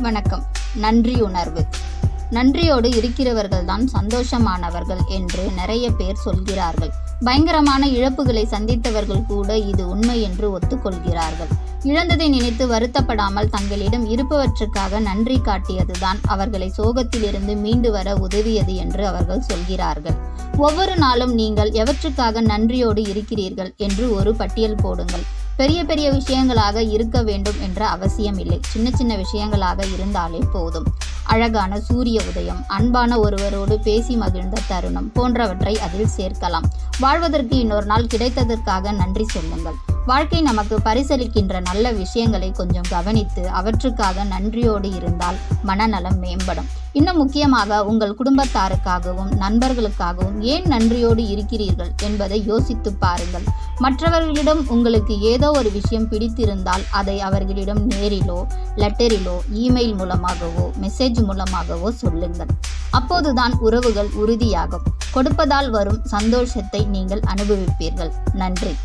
வணக்கம். நன்றியுணர்வு. நன்றியோடு இருக்கிறவர்கள்தான் சந்தோஷமானவர்கள் என்று நிறைய பேர் சொல்கிறார்கள். பயங்கரமான இழப்புகளை சந்தித்தவர்கள் கூட இது உண்மை என்று ஒத்துக்கொள்கிறார்கள். இழந்ததை நினைத்து வருத்தப்படாமல் தங்களிடம் இருப்பவற்றுக்காக நன்றி காட்டியதுதான் அவர்களை சோகத்திலிருந்து மீண்டு வர உதவியது என்று அவர்கள் சொல்கிறார்கள். ஒவ்வொரு நாளும் நீங்கள் எவற்றுக்காக நன்றியோடு இருக்கிறீர்கள் என்று ஒரு பட்டியல் போடுங்கள். பெரிய பெரிய விஷயங்களாக இருக்க வேண்டும் என்ற அவசியம் இல்லை. சின்ன சின்ன விஷயங்களாக இருந்தாலே போதும். அழகான சூரிய உதயம், அன்பான ஒருவரோடு பேசி மகிழ்ந்த தருணம் போன்றவற்றை அதில் சேர்க்கலாம். வாழ்வதற்கு இன்னொரு நாள் கிடைத்ததற்காக நன்றி சொல்லுங்கள். வாழ்க்கை நமக்கு பரிசளிக்கின்ற நல்ல விஷயங்களை கொஞ்சம் கவனித்து அவற்றுக்காக நன்றியோடு இருந்தால் மனநலம் மேம்படும். இன்னும் முக்கியமாக உங்கள் குடும்பத்தாருக்காகவும் நண்பர்களுக்காகவும் ஏன் நன்றியோடு இருக்கிறீர்கள் என்பதை யோசித்து பாருங்கள். மற்றவர்களிடம் உங்களுக்கு ஏதோ ஒரு விஷயம் பிடித்திருந்தால் அதை அவர்களிடம் நேரிலோ லெட்டரிலோ இமெயில் மூலமாகவோ மெசேஜ் மூலமாகவோ சொல்லுங்கள். அப்போதுதான் உறவுகள் உறுதியாகும். கொடுப்பதால் வரும் சந்தோஷத்தை நீங்கள் அனுபவிப்பீர்கள். நன்றி.